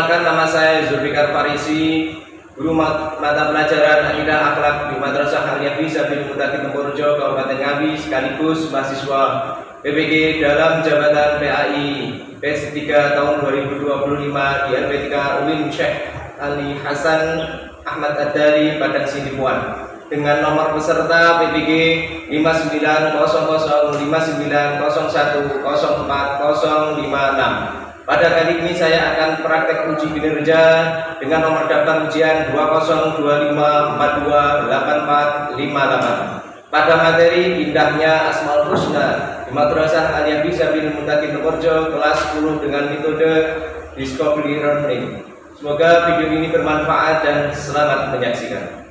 Perkenalkan, nama saya Zulfikar Farisi, guru mata pelajaran Akidah Akhlak di Madrasah Aliyah Sabil Mutakin Tempurjo, Kabupaten Ngawi, sekaligus mahasiswa PPG dalam jabatan PAI PES 3 tahun 2025 di LP3 UIN Syekh Ali Hasan Ahmad Ad-Dari Padang Sindipuan, dengan nomor peserta PPG 59005901040056. Pada kali ini saya akan praktek uji kinerja dengan nomor daftar ujian 2025428458 pada materi indahnya Asmaul Husna di Madrasah Aliyah Sabil Mutakin Tempurjo kelas 10 dengan metode Discovery Learning. Semoga video ini bermanfaat dan selamat menyaksikan.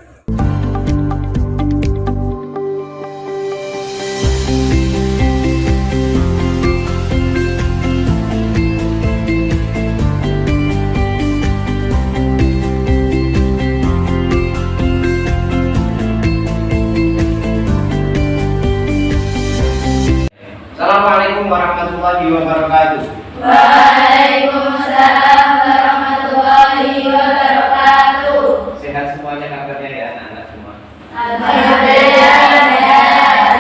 Assalamualaikum warahmatullahi wabarakatuh. Waalaikumsalam warahmatullahi wabarakatuh. Sehat semuanya kabarnya ya anak-anak semua? Alhamdulillah.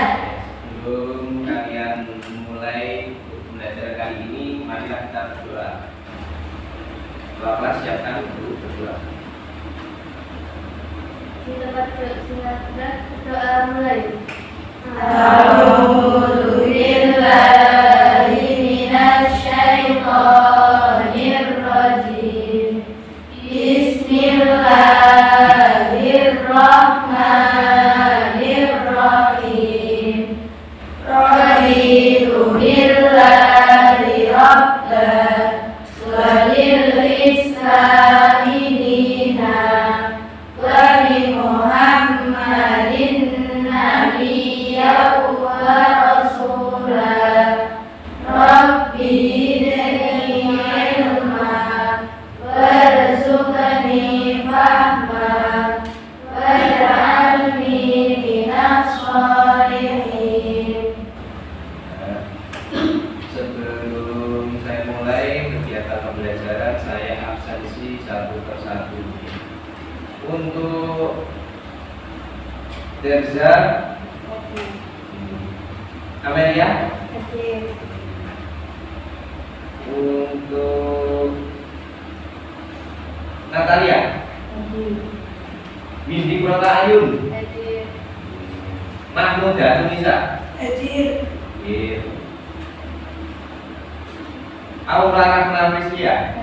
Sebelum kalian mulai belajar kali ini, marilah kita berdoa. Bapak siapkan dulu berdoa. Di tempat doa mulai. Bismillahirrahmanirrahim. Raditu billahi rabban wa bil islami dinan wa bi Muhammadin nabiyyan wa rasulan. Rabbi zidni ilman warzuqni fahman waj'alni minas sholihin. Sebelum saya mulai kegiatan pembelajaran, saya absensi satu persatu. Untuk Derza, Amelia, untuk Natalia, Windy Prota Ayun, Mahmuda Tunisa, Aura Rahman Rizkia,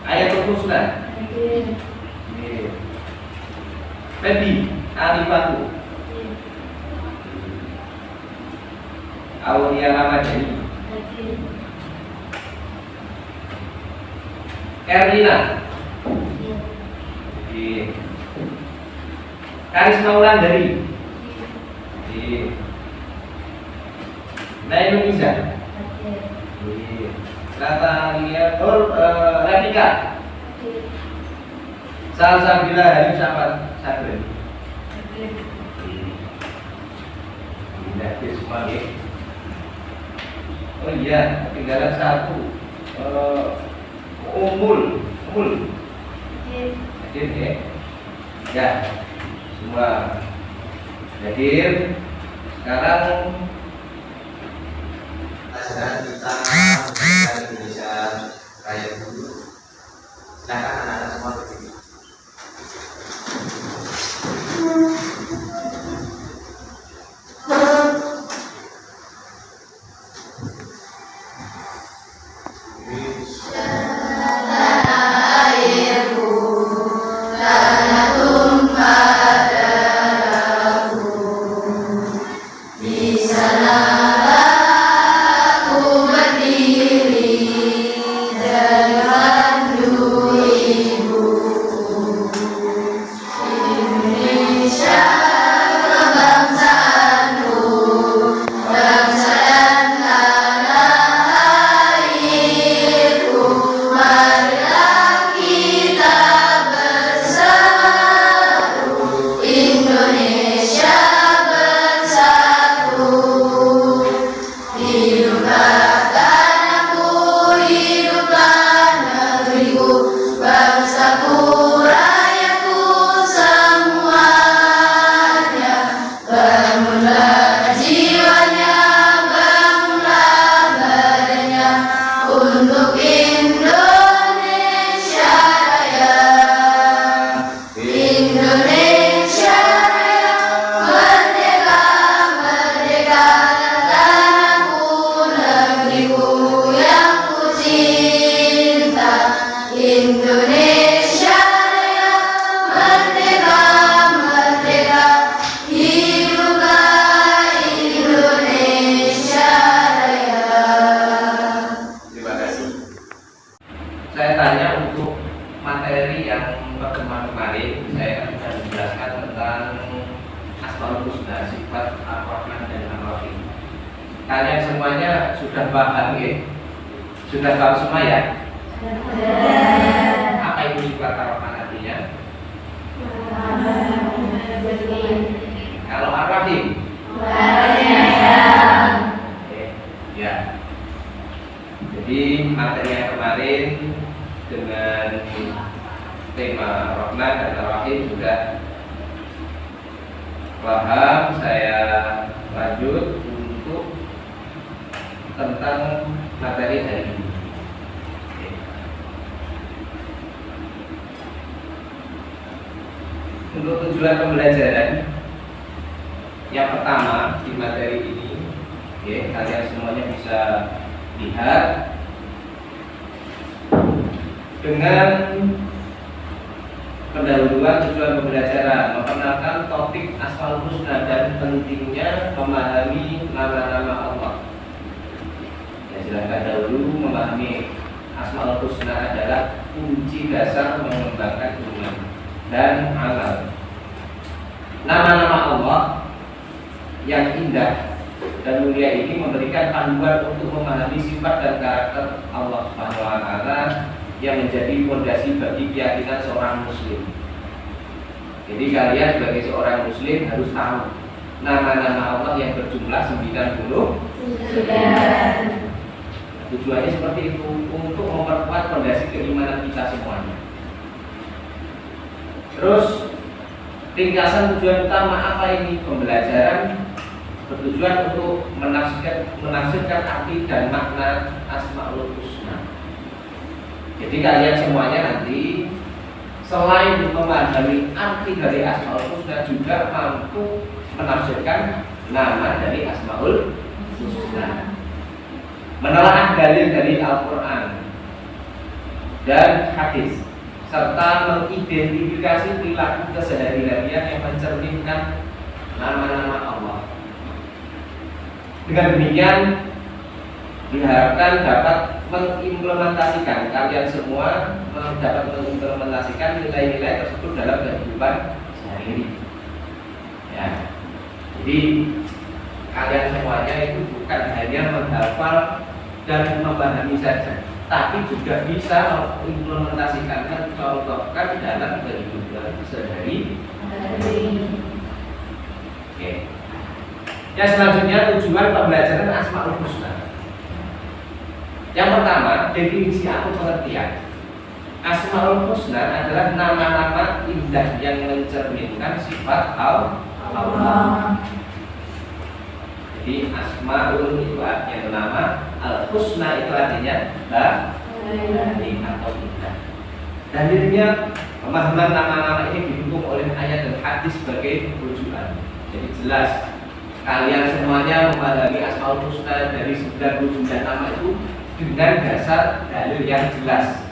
Ayatul Husna, Febi Alifatu, Aulia Ramadhani, Erlina, Karisma Wulandari, Nailun Iza, Natalia Rafika, Salsabila Halim Syafat Sabri. Indah semua ya. Oh iya, tinggalan satu. Umul. Hadir ya. Ya, semua hadir. Sekarang pelajaran kita mengenai Indonesia Raya dulu. Silakan anak-anak semua berdiri. Aku berdiri dengan duri saya tanya untuk materi yang pertemuan kemarin, saya sudah menjelaskan tentang Asmaul Husna, sifat Ar-Rahman dan Ar-Rahim. Kalian semuanya sudah paham ya? Sudah tahu semua ya? Apa itu sifat Ar-Rahman artinya? Kalau Ar-Rahim? Ya. Jadi materi yang kemarin dengan tema Rahman dan Ar-Rahim sudah paham. Saya lanjut untuk tentang materi hari ini. Untuk tujuan pembelajaran yang pertama di materi ini, kalian semuanya bisa lihat dengan pendahuluan tujuan pembelajaran, memperkenalkan topik Asmaul Husna dan pentingnya memahami nama-nama Allah. Ya, silakan dahulu memahami Asmaul Husna adalah kunci dasar mengembangkan iman dan amal. Nama-nama Allah yang indah dan mulia ini memberikan panduan untuk memahami sifat dan karakter Allah Subhanahu wa taala yang menjadi fondasi bagi keyakinan seorang muslim. Jadi kalian sebagai seorang muslim harus tahu nama-nama Allah yang berjumlah 99. Tujuannya seperti itu, untuk memperkuat fondasi keimanan kita semuanya. Terus ringkasan tujuan utama apa ini? Pembelajaran bertujuan untuk menafsirkan arti dan makna Asmaul Husna. Jadi kalian semuanya nanti selain memahami arti dari Asmaul Husna juga mampu menafsirkan nama dari Asmaul Husna, menelaah dalil dari Al-Quran dan hadis, serta mengidentifikasi perilaku keseharian yang mencerminkan nama-nama Allah. Dengan demikian diharapkan dapat mengimplementasikan, kalian semua dapat mengimplementasikan nilai-nilai tersebut dalam kehidupan sehari-hari. Ya. Jadi kalian semuanya itu bukan hanya menghafal dan memahami saja, tapi juga bisa mengimplementasikan, mencontohkan dalam kehidupan sehari-hari. Oke. Yang selanjutnya tujuan pembelajaran Asmaul Husna. Yang pertama, definisi atau pengertian. Asmaul Husna adalah nama-nama indah yang mencerminkan sifat Allah. Jadi Asmaul itu artinya nama, Al-Husna itu artinya baik atau indah. Dalilnya pemahaman nama-nama ini didukung oleh ayat dan hadis sebagai rujukan. Jadi jelas kalian semuanya memahami Asmaul Husna dari 99 nama itu dengan dasar dalil yang jelas.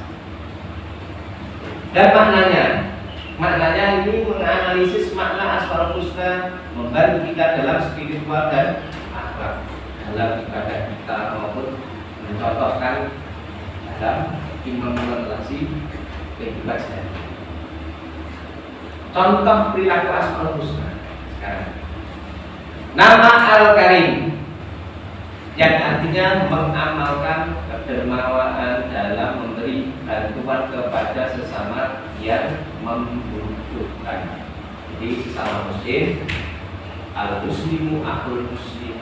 Dan maknanya ini menganalisis makna Asmaul Husna, membantu kita dalam spiritual dan akhlak, dalam ibadah kita maupun mencontohkan dalam implementasi kehidupan sehari-hari. Contoh perilaku Asmaul Husna sekarang. Nama Al-Karim yang artinya mengamalkan kedermawanan dalam memberi bantuan kepada sesama yang membutuhkan. Jadi sama muslim, al-muslimu akhul muslim.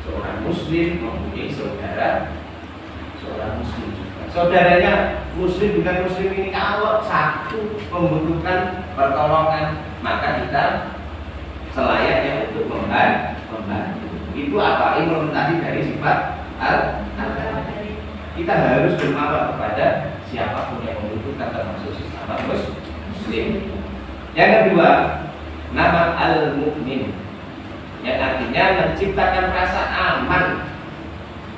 Seorang muslim mempunyai saudara, seorang muslim juga. Saudaranya muslim dengan muslim ini kalau satu membutuhkan pertolongan, maka kita selayaknya untuk membantu. Itu apa? Implementasi dari sifat al-karim. Kita harus dermawan kepada siapapun yang membutuhkan, termasuk sesama muslim. Yang kedua, nama al-mu'min yang artinya menciptakan rasa aman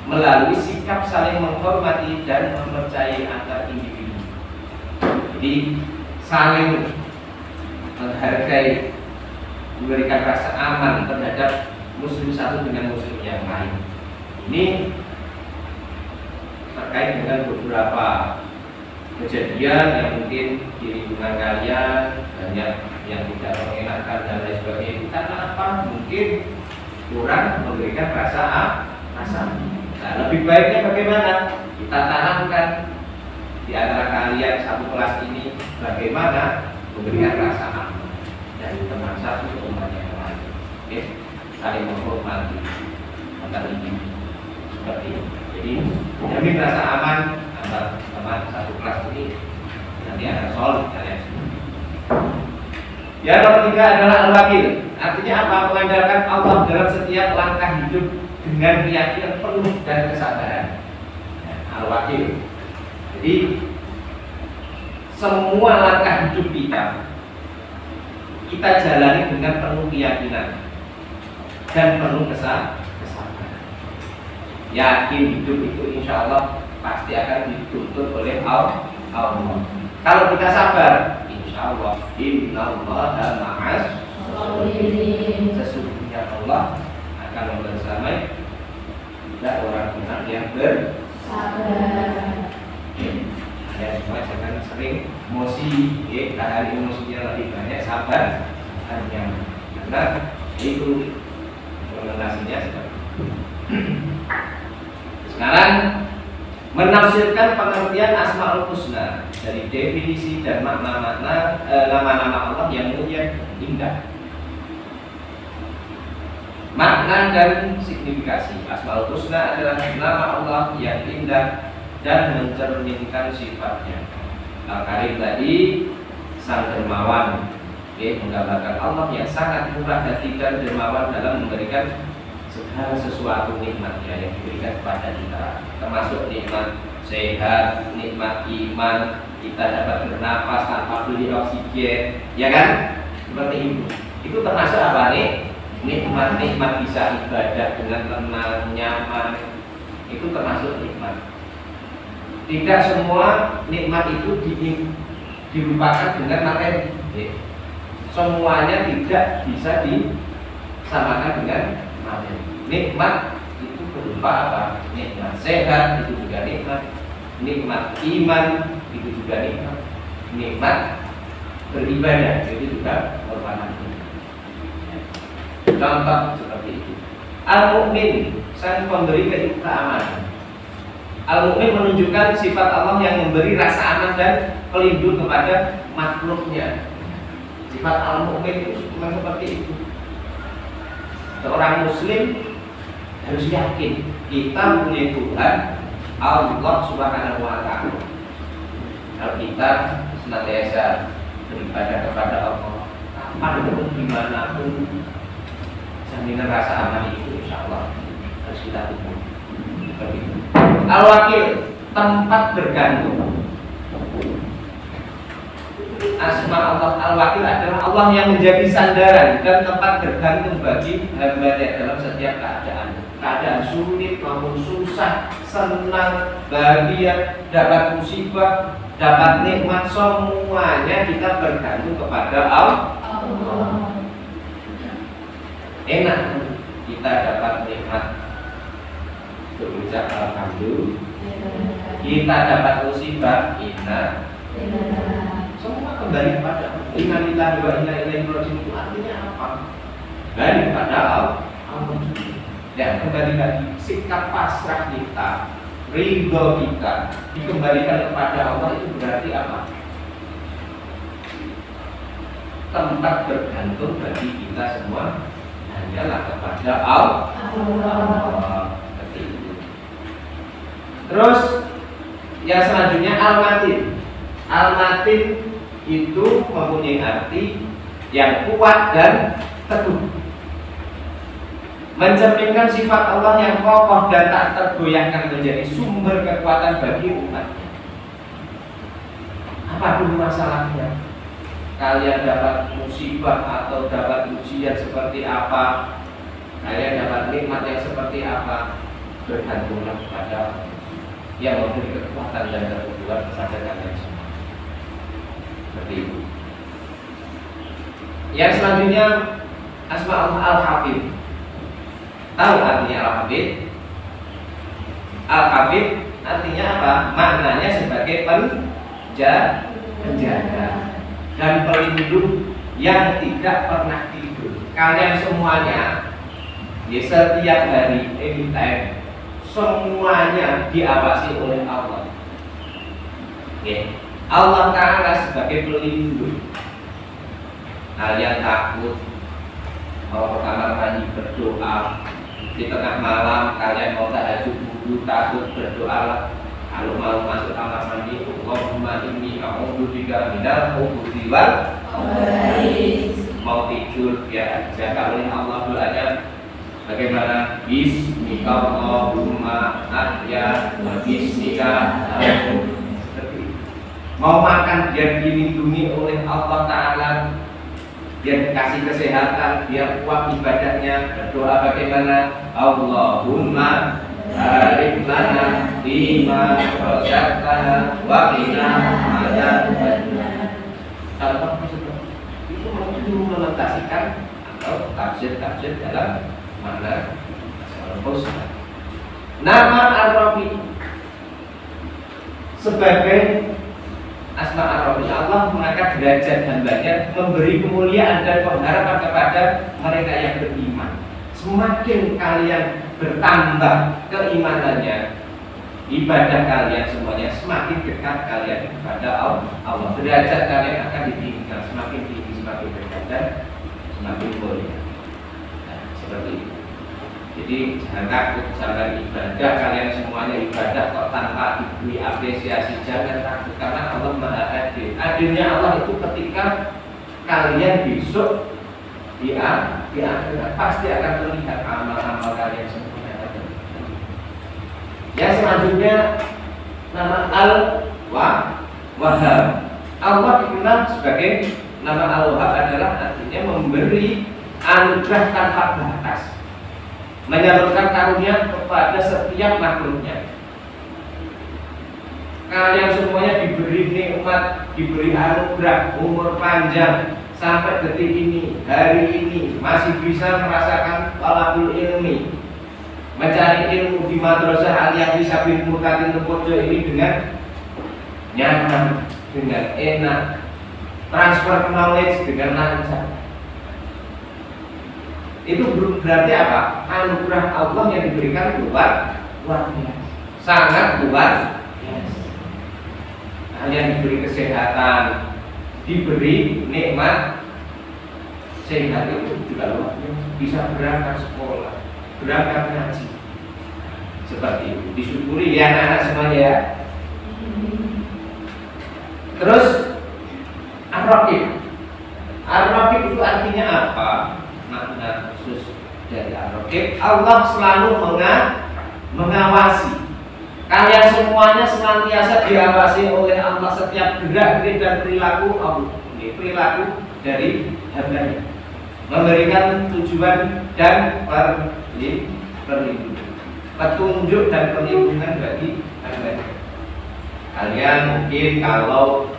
melalui sikap saling menghormati dan mempercayai antar individu. Jadi saling menghargai, memberikan rasa aman terhadap muslim satu dengan muslim yang lain. Ini terkait dengan beberapa kejadian yang mungkin di lingkungan kalian banyak yang tidak mengenakan dan lain sebagainya. Itu karena apa? Mungkin kurang memberikan rasa. Nah, lebih baiknya bagaimana? Kita tanamkan di antara kalian satu kelas ini bagaimana memberikan rasa aman dari teman satu ke teman yang lain. Oke, saling menghormati antar individu seperti itu. Jadi menjamin rasa aman antar teman satu kelas ini nanti akan solid kalian. Yang ketiga adalah al-wakil. Artinya apa? Mengandalkan Allah dalam setiap langkah hidup dengan keyakinan penuh dan kesabaran. Al-wakil. Jadi semua langkah hidup kita jalani dengan penuh keyakinan dan penuh kesabaran. Yakin hidup itu insya Allah pasti akan dituntut oleh Allah. Kalau kita sabar, insya Allah innallaha ma'as sholihin. Sesungguhnya Allah akan membersamai orang benar yang bersabar. Ya, semua jangan sering emosi, tahan emosinya lebih banyak, sabar hanya karena itu mengenasinya seperti itu. Sekarang menafsirkan pengertian Asmaul Husna dari definisi dan makna-makna nama-nama Allah yang mulia indah. Makna dan signifikasi Asmaul Husna adalah nama Allah yang indah dan mencerminkan sifatnya. Al-Karim tadi sang dermawan, menggambarkan Allah yang sangat murah hati dan dermawan dalam memberikan segala sesuatu nikmatnya yang diberikan kepada kita, termasuk nikmat sehat, nikmat iman, kita dapat bernapas tanpa beli oksigen, ya kan? Seperti itu. Itu termasuk apa nih? Nikmat bisa ibadah dengan tenang, nyaman. Itu termasuk nikmat. Tidak semua nikmat itu dilupakan dengan materi. Semuanya tidak bisa disamakan dengan materi. Nikmat itu berupa apa? Nikmat sehat itu juga nikmat. Nikmat iman itu juga nikmat. Nikmat beribadah itu juga merupakan nikmat. Contoh seperti itu. Al-Mu'min, sang pemberi keamanan. Al-Mu'min menunjukkan sifat Allah yang memberi rasa aman dan pelindung kepada makhluknya. Sifat Al-Mu'min itu memang seperti itu. Seorang Muslim harus yakin kita punya Tuhan Allah Subhanahu wa Ta'ala. Kalau kita senantiasa beribadah kepada Allah, kapanpun dimanapun, jaminan rasa aman itu insya Allah harus kita tunggu. Seperti itu. Al-Wakil, tempat bergantung. Asma Allah Al-Wakil adalah Allah yang menjadi sandaran dan tempat bergantung bagi hamba-Nya dalam setiap keadaan sulit maupun susah, senang, bahagia, dapat musibah, dapat nikmat, semuanya kita bergantung kepada Allah. Enak kita dapat nikmat berucap alhamdulillah, kita dapat musibah semua kembali kepada innalillahi wa inna ilaihi raji'un. Itu artinya apa? Kembali kepada Allah. Ya, kembali lagi sikap pasrah kita, ridho kita dikembalikan kepada Allah, itu berarti apa? Tempat bergantung bagi kita semua hanyalah kepada Allah. Seperti itu. Terus yang selanjutnya Al-Matin. Al-Matin itu mempunyai arti yang kuat dan teguh, mencerminkan sifat Allah yang kokoh dan tak tergoyahkan, menjadi sumber kekuatan bagi umatnya. Apapun masalahnya, kalian dapat musibah atau dapat ujian seperti apa, kalian dapat nikmat yang seperti apa, bergantunglah kepada yang memberi kekuatan dan keteguhan kepada kalian semua. Seperti itu. Yang selanjutnya Asma Allah Al-Hafidh. Tahu artinya Al-Hafidh? Al-Hafidh artinya apa? Maknanya sebagai penjaga dan pelindung yang tidak pernah tidur. Kalian semuanya ya setiap hari anytime semuanya diawasi oleh Allah. Oke. Allah Ta'ala sebagai pelindung. Kalian takut mau ke kamar mandi berdoa, di tengah malam kalian mau tahajud wudu takut berdoa. Kalau mau masuk kamar mandi, Allahumma inni a'udzubika minal khubuthi wal khaba'ith. Mau tidur ya jaga oleh Allah doanya bagaimana? Bismika Allahumma ahya wa bismika amut. Mau makan biar dilindungi oleh Allah Ta'ala, biar dikasih kesehatan, biar kuat ibadahnya. Berdoa bagaimana? Allahumma barik lana fima razaqtana wa qina adzabannar. Contoh itu mengimplementasikan atau tafsir dalam makna Al-Husna. Nama Ar-Rafi sebagai Asma Ar-Rafi, Allah mengangkat derajat hambanya, memberi kemuliaan dan pengharapan kepada mereka yang beriman. Semakin kalian bertambah keimanannya, ibadah kalian semuanya semakin dekat kalian kepada Allah. Derajat kalian akan ditinggikan semakin tinggi, semakin dekat dan semakin mulia. Nah, seperti itu. Jadi jangan takut sama ibadah kalian semuanya, ibadah kok tanpa diberi apresiasi, jangan takut karena Allah Maha Adil. Adilnya Allah itu ketika kalian besok di akhirat pasti akan terlihat amal-amal kalian semuanya. Yang selanjutnya nama Al-Wahhab. Allah dikenal sebagai nama Al-Wahhab adalah artinya memberi anugerah tanpa batas, menyalurkan karunia kepada setiap makhluknya. Kalian semuanya diberi nikmat, diberi anugerah, umur panjang sampai detik ini, hari ini masih bisa merasakan talabul ilmi, mencari ilmu di Madrasah Aliyah Sabil Mutakin Tepojo ini dengan nyaman, dengan enak, transfer knowledge dengan lancar. Itu berarti apa? Anugerah Allah yang diberikan luar biasa, sangat luar biasa. Kalian diberi kesehatan, diberi nikmat sehat itu juga luar biasa. Bisa berangkat sekolah, berangkat ngaji, seperti itu. Disyukuri ya anak-anak semuanya ya. Terus Ar-Raqib. Ar-Raqib itu artinya apa? Makna khusus dari Ar-Raqib, Allah selalu mengawasi. Kalian semuanya senantiasa diawasi oleh Allah, setiap gerak-gerik dan perilaku Allah, perilaku dari hambanya, memberikan tujuan dan perlindungan, petunjuk dan perlindungan bagi hambanya. Kalian mungkin kalau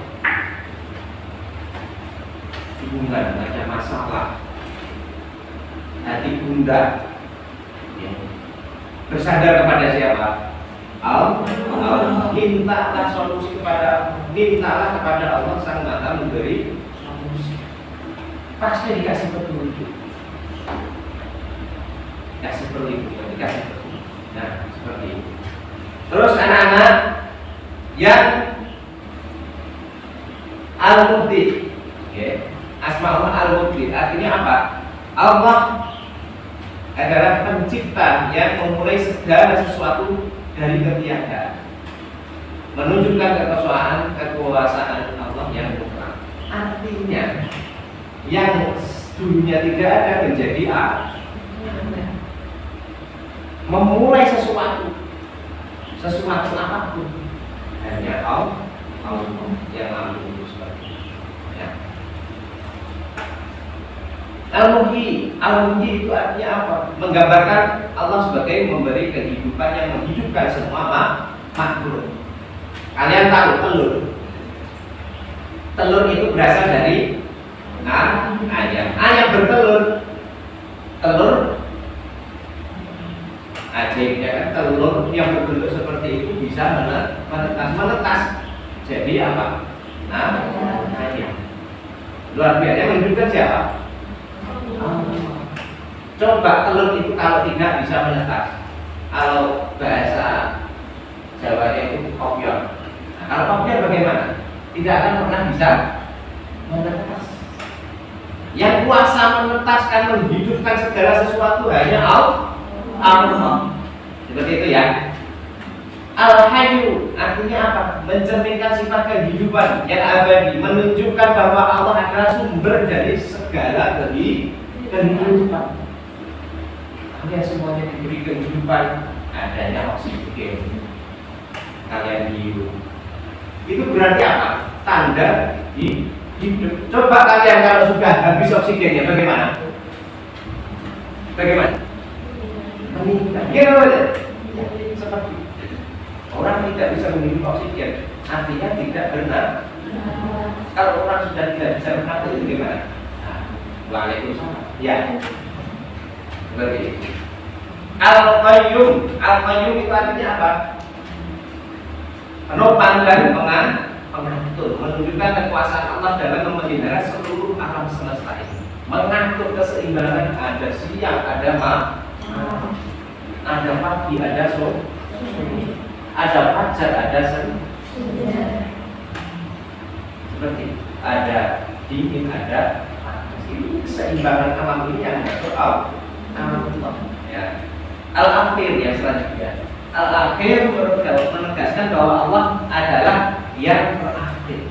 bingungan, ada masalah, hati gundah, ya, bersandar kepada siapa? Allah. Mintalah solusi kepada, mintalah kepada Allah Sang Maha memberi solusi. Pasti dikasih petunjuk, dikasih perlindungan, dikasih petunjuk. Nah, seperti itu. Terus anak-anak yang Al-Mubdi, ya, Asma Allah Al-Mubdi artinya apa? Allah adalah pencipta yang memulai segala sesuatu dari ketiadaan, menunjukkan kekuasaan Allah yang mutlak. Artinya yang dunia tidak ada menjadi ada, memulai sesuatu apapun hanya Allah yang mampu seperti itu. Ya. Al-Muhyi itu artinya apa? Menggambarkan Allah sebagai memberi kehidupan yang menghidupkan semua makhluk. Kalian tahu telur itu berasal dari ayam bertelur. Telur ajaibnya kan telur yang berbentuk seperti itu bisa menetas. Jadi apa? Nah, ayam. Luar biasa menunjukkan siapa? Coba telur itu kalau tidak bisa menetas, kalau bahasa Jawanya itu kopior. Nah, kalau kopior bagaimana? Tidak akan pernah bisa menetas. Yang kuasa menetaskan, menghidupkan segala sesuatu hanya Allah. Seperti itu ya. Al-Hayyu artinya apa? Mencerminkan sifat kehidupan yang abadi, menunjukkan bahwa Allah adalah sumber dari segala kehidupan. Kalian semuanya diberi kehidupan, adanya oksigen. Kalian hidup. Itu berarti apa? Tanda hidup. Coba kalian kalau sudah habis oksigennya bagaimana? Bagaimana? Meninggal. Gimana? Seperti orang tidak bisa menghirup oksigen, artinya tidak benar. Kalau orang sudah tidak bisa bernafas itu gimana? Waalaikumsalam. Ya, seperti itu. Al-Qayyum itu artinya apa? Penopang dan pengatur, menunjukkan kekuasaan Allah dalam memelihara seluruh alam semesta ini, mengatur keseimbangan, ada siang, ada malam, ada pagi, ada sore, ada fajar, ada senja, seperti ada dingin, ada panas. Ini keseimbangan alam ini yang soal Allah. Ya. Al-Akhir yang selanjutnya. Al-Akhir menegaskan bahwa Allah adalah yang terakhir.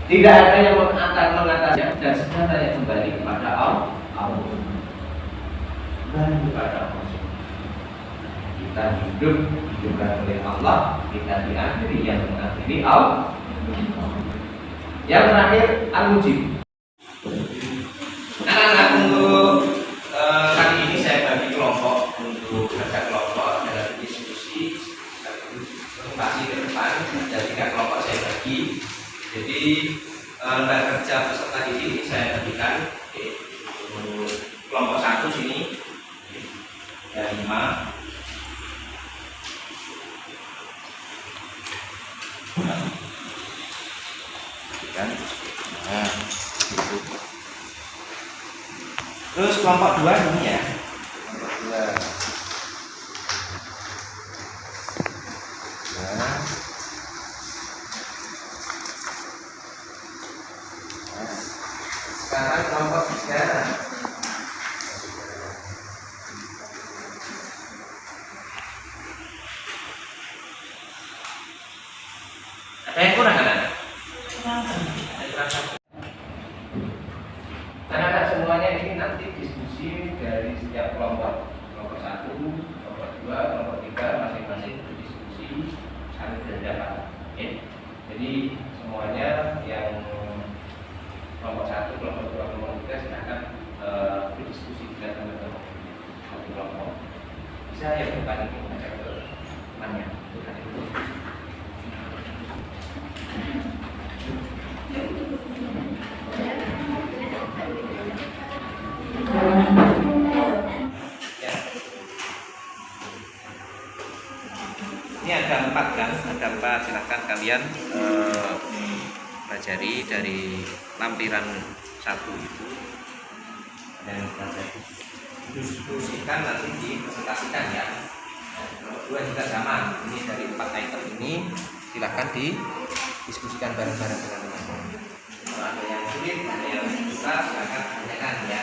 Tidak ada yang akan mengatasinya dan segalanya kembali kepada Allah. Kembali kepada Allah. Kita hidupkan oleh Allah, kita diakhiri yang mengakhiri Allah. Yang terakhir Al-Mujib. Anak-anak, untuk kali ini saya bagi kelompok untuk ada kelompok dalam diskusi presentasi ke depan. Ada 3 kelompok saya bagi. Jadi lembar kerja peserta ini saya bagikan. Untuk kelompok 1 sini ada 5. Nah, gitu. Terus kelompok 2 ini ya. Kelompok 2. Nah. Sekarang kelompok 3. Ada yang kurang kan? Anak-anak semuanya ini nanti diskusi dari setiap kelompok. Kelompok 1, kelompok 2, kelompok 3 masing-masing berdiskusi saling berpendapat. Jadi semuanya yang kelompok 1, kelompok 2, kelompok 3 silakan berdiskusi dengan teman-teman satu kelompok. Bisa ya depan ini mengajak ke temannya. Ini ada 4 kan? Ada 4, silahkan kalian pelajari dari lampiran 1 itu dan diskusikan nanti dipresentasikan ya. Kelompok 2 juga sama. Ini dari 4 item ini silahkan didiskusikan bareng-bareng dengan teman-teman. Kalau ada yang sulit, ada yang susah, silahkan tanyakan ya.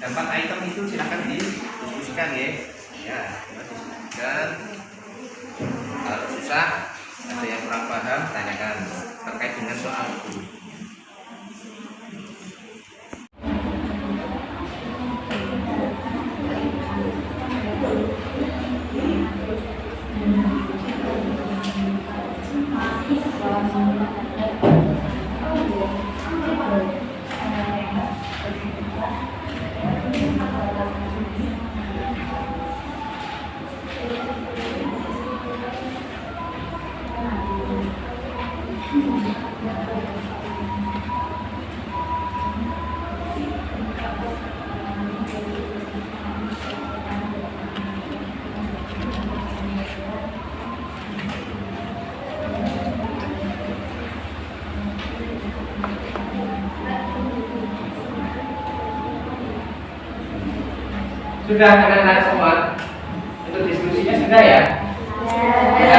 Ada 4 item itu silahkan didiskusikan ya. Ya, diskusikan. Kalau susah, ada yang kurang paham, tanyakan terkait dengan soal itu. Sudah anak-anak semua? Untuk diskusinya sudah ya? Ya,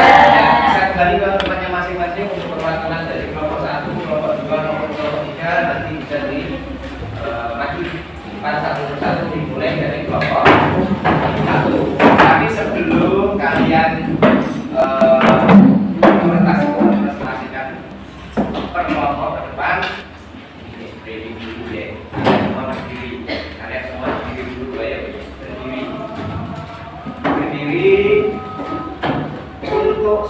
bisa kembali ke tempatnya masing-masing untuk perwakilan dari kelompok 1, kelompok 2, maupun kelompok 3 nanti bisa di maju pada satu persatu dimulai dari kelompok 1. Tapi sebelum kalian presentasikan per kelompok ke depan, ini briefing dulu ya. Kalian semua berdiri, kalian semua berdiri dulu ya, berdiri untuk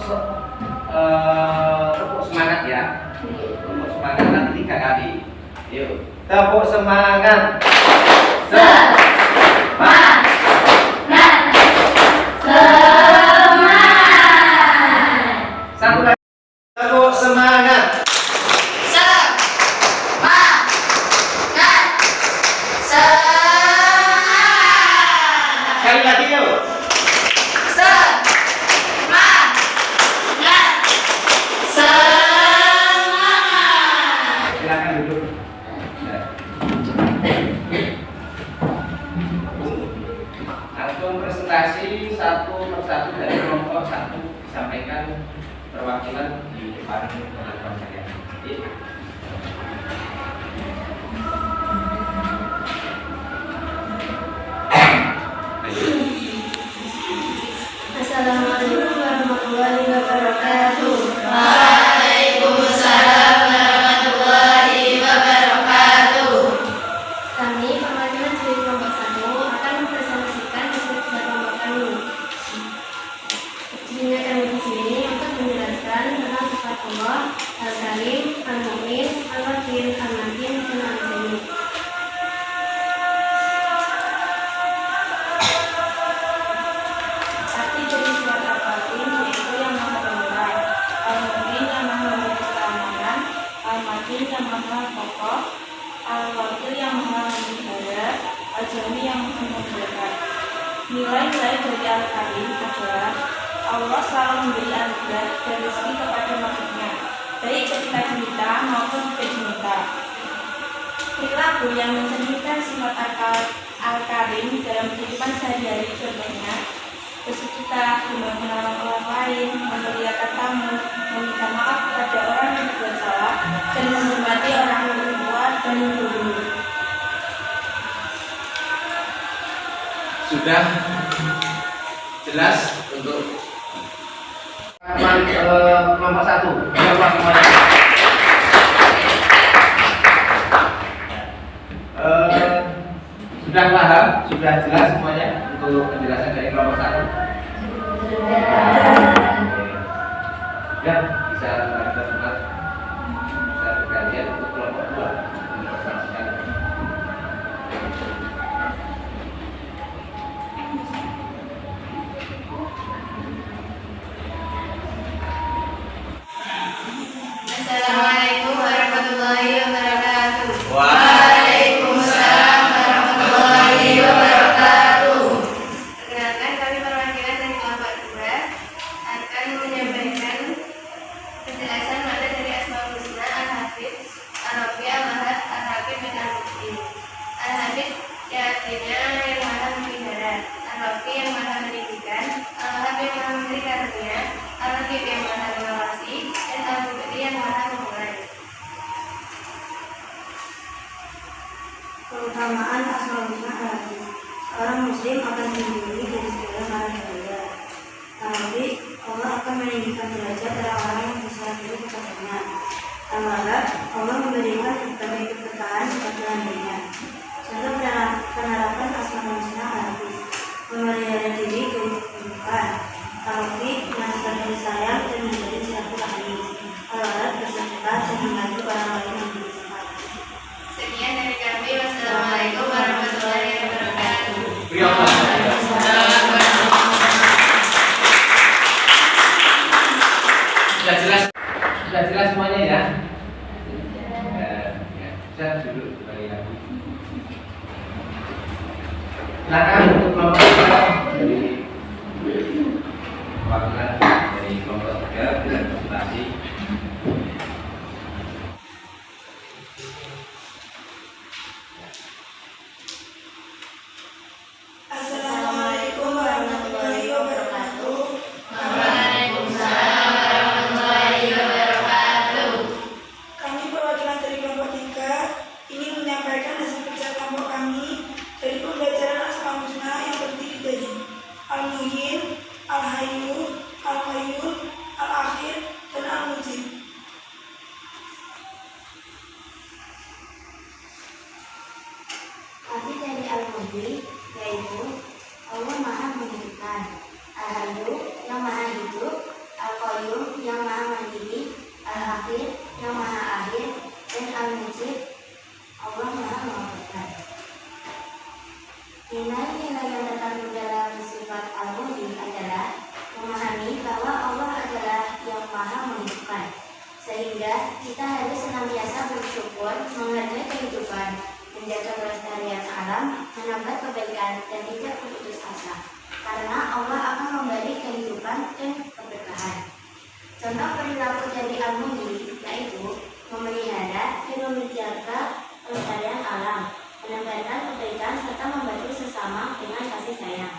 tepuk semangat ya. Tepuk semangat nanti 3 kali. Yuk, tepuk semangat. Semangat. Satu lagi. Tepuk semangat. Sekali lagi yuk. Silakan duduk. Langsung presentasi satu persatu dari kelompok 1 disampaikan perwakilan di depan teman-teman sekalian. Assalamualaikum warahmatullahi wabarakatuh. Waalaikumsalam warahmatullahi wabarakatuh. Kami perwakilan dari kelompok 1 akan mempresentasikan hasil kerja kelompok kami. Tujuannya kami di sini untuk menjelaskan tentang sifat Allah, Al-Karim, Al-Mu'min, Al-Wakil, Al-Matin, dan Al-Ghani. Arti dari sifat Al-Karim yaitu yang maha pemurah, Al-Mu'min yang maha memberi keamanan, Al-Matin yang maha kokoh, Al-Wakil yang maha memelihara, Al-Ghani yang maha memudahkan. Nilai-nilai dari Al-Karim adalah Allah selalu memberi anugerah dan rezeki kepada makhluknya, baik ketika diminta maupun tidak diminta. Perilaku yang mencerminkan sifat Al-Karim dalam kehidupan sehari-hari contohnya bersedekah, menolong orang lain, memuliakan tamu, meminta maaf kepada orang yang berbuat salah, dan menghormati orang yang tua dan guru. Sudah jelas untuk kelompok 1. Kelompok semuanya. Sudah paham? Sudah jelas semuanya untuk penjelasan dari kelompok 1? Ya, bisa kita tempat bisa bergantian untuk kelompok 2. Assalamualaikum warahmatullahi wabarakatuh. Waalaikumsalam warahmatullahi wabarakatuh. Perkenalkan, kami perwakilan dari kelompok 2 akan menyampaikan penjelasan makna dari Asmaul Husna, Al-Hafidz, Ar-Rafi, Al-Ahad, Al-Hakim, dan Al-Muqin. Al-Hafidz yang artinya yang maha memelihara, Al-Rafi yang maha meninggikan, Al-Ahad yang maha memberi karunia, Al-Hakim yang maha mengawasi, dan Al-Muqin yang maha memulai. Keutamaan Asmaul Husna Al-Hafidz. Orang muslim akan dilindungi dari segala mara bahaya. Al-Hafidz, Allah akan meninggikan derajat orang-orang yang bersaraf diri kepadanya. Al-Ahad, Allah memberikan berbagai keberkahan kepada hambanya. Contoh penerapan Asmaul Husna Al-Hafidz: memelihara diri dari keburukan. Al-Hafidz mengajarkan kasih sayang dan menjadi silaturahmi. Al-Ahad bersedekah dan membantu orang lain yang membutuhkan. Sekian dari kami. Wassalamualaikum warahmatullahi wabarakatuh. Sudah jelas semuanya ya? Bisa duduk kembali lagi. Silakan untuk kelompok 3 dari perwakilan dari kelompok 3 dengan presentasi. Assalamualaikum Al-Maju, Al-Qayyum yang Maha Mandiri, Al-Akhir yang Maha Akhir, dan Al-Mujib Allah Maha Mengabulkan. Nilai-nilai yang terkandung dalam sifat Al-Mujib adalah memahami bahwa Allah adalah yang Maha menghidupkan, sehingga kita harus senantiasa bersyukur, menghargai kehidupan, menjaga kelestarian alam, menambah kebaikan, dan tidak berputus asa, karena Allah akan memberi kehidupan dan keberkahan. Contoh perilaku dari Al-Mujib yaitu memelihara dan menjaga kelestarian alam, menebarkan kebaikan, serta membantu sesama dengan kasih sayang.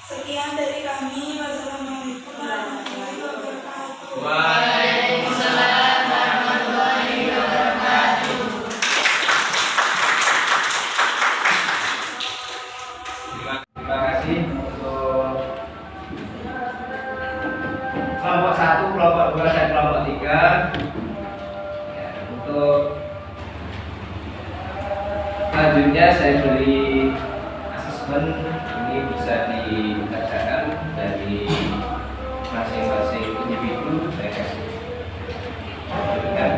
Sekian dari kami. Wassalamualaikum warahmatullahi wabarakatuh. Waalaikumsalam warahmatullahi wabarakatuh. Terima kasih untuk kelompok 1, kelompok 2, dan kelompok 3. Ya, untuk selanjutnya saya beri asesmen. Ini bisa dikerjakan dari masing-masing individu. Saya kasih berikan.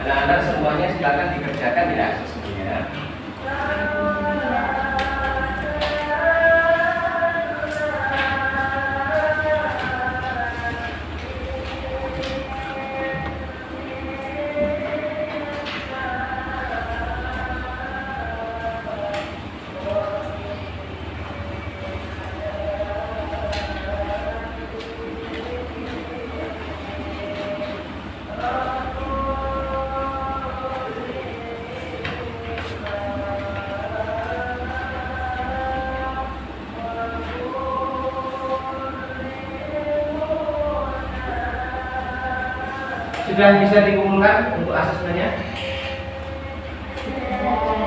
Anak-anak semuanya silakan dikerjakan ya asesmennya. Sudah bisa dikumpulkan untuk asesmennya?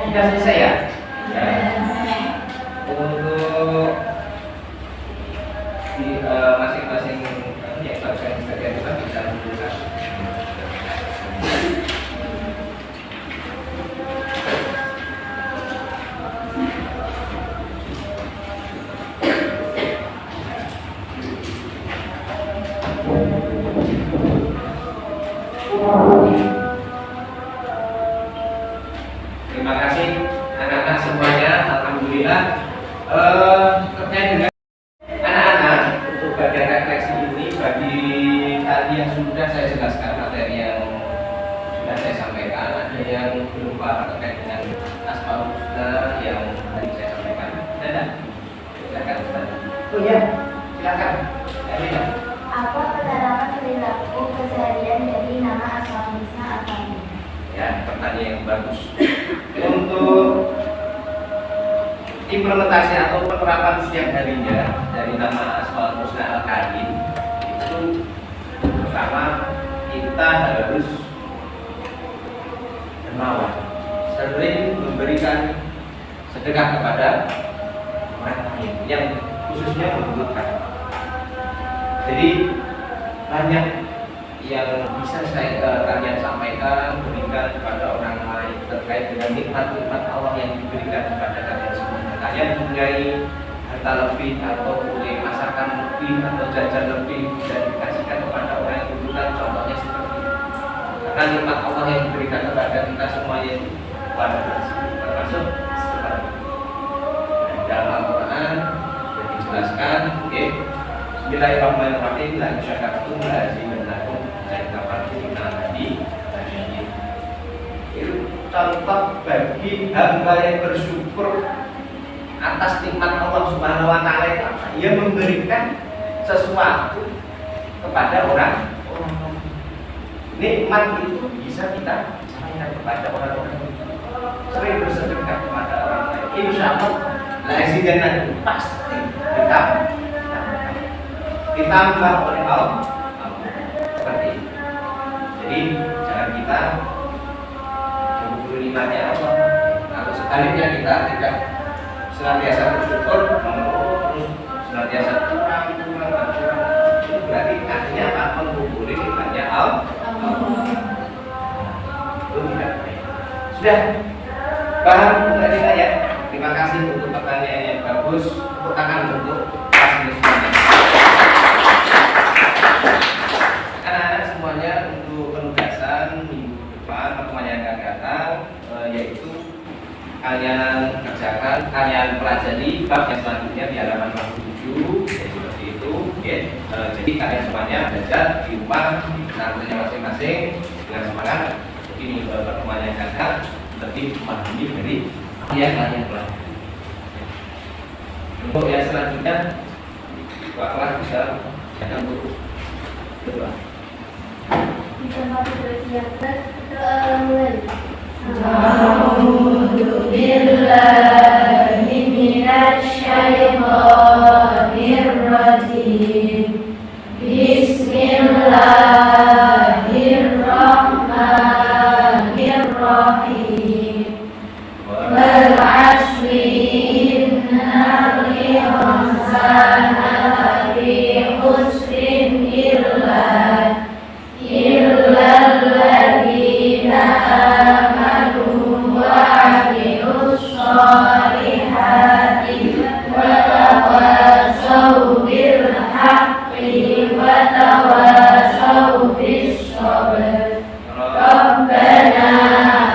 Sudah selesai ya? Ya. Untuk di masing-masing ya bagian itu kan bisa dikumpulkan. Terima kasih anak-anak semuanya. Alhamdulillah terkait dengan anak-anak untuk bagian refleksi ini, bagi tadi yang sudah saya jelaskan materi yang sudah saya sampaikan, ada yang belum paham terkait dengan Asmaul Husna yang tadi saya sampaikan. Ada? Silakan. Oh ya, silakan. Ada. Apa keterangan perilaku keseharian dari nama Asmaul Husna Al-Karim? Ya, pertanyaan yang bagus. Untuk implementasi atau penerapan setiap harinya dari nama Asmaul Husna Al-Karim itu pertama kita harus dermawan, sering memberikan sedekah kepada orang lain yang khususnya membutuhkan. Jadi banyak yang bisa kalian sampaikan, berikan kepada orang lain terkait dengan nikmat-nikmat Allah yang diberikan kepada kalian semuanya. Kalian mempunyai harta lebih atau punya masakan lebih atau jajan lebih bisa dikasihkan kepada orang yang membutuhkan. Contohnya seperti itu. Karena nikmat Allah yang diberikan kepada kita semuanya itu luar biasa, termasuk seperti itu. Dalam Al-Quran sudah dijelaskan, oke. Bismillahirrahmanirrahim. La syakartum la azidannakum. Saya dapat kita tadi itu contoh bagi hamba yang bersyukur atas nikmat Allah Subhanahu wa taala itu apa? Ia memberikan sesuatu kepada orang. Nikmat itu bisa kita sampaikan kepada orang-orang. Sering bersedekah kepada orang lain. Insya Allah Lazidanna pasti ditambah oleh Allah. Seperti itu. Jadi jangan kita mengguguri nikmatnya Allah. Kalau sebaliknya kita tidak senantiasa bersyukur, terus senantiasa kurang, itu berarti artinya apa? Mengguguri nikmatnya Allah. Itu tidak baik. Sudah paham tadi saya? Terima kasih untuk pertanyaan yang bagus. Tepuk tangan untuk partisipasi. Anak-anak semuanya untuk penugasan minggu depan pertemuan yang akan datang yaitu kalian kerjakan, kalian pelajari bab yang selanjutnya di halaman 47 seperti itu ya. Jadi kalian semuanya belajar di rumah nantinya masing-masing dengan semangat. Ini pertemuan yang akan datang lebih memahami dari yang kalian pelajari. Untuk yang selanjutnya Pak kelas bisa yang untuk kedua. Di tempat bersiap berdoa. A'udzu billahi minasy syaithanir rajim. Bismillahirrahmanirrahim. Wal 'asri innal insana lafi khusrin illa alladzina amanu wa 'amilus sholihati wa tawassaw bil haqqi wa tawassaw bis sabr. Rabbana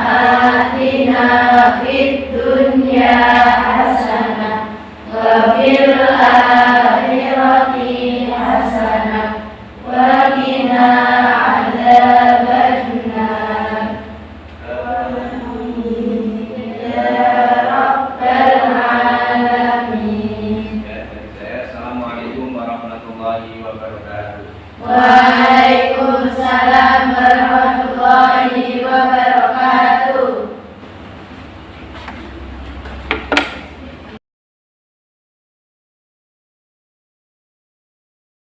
atina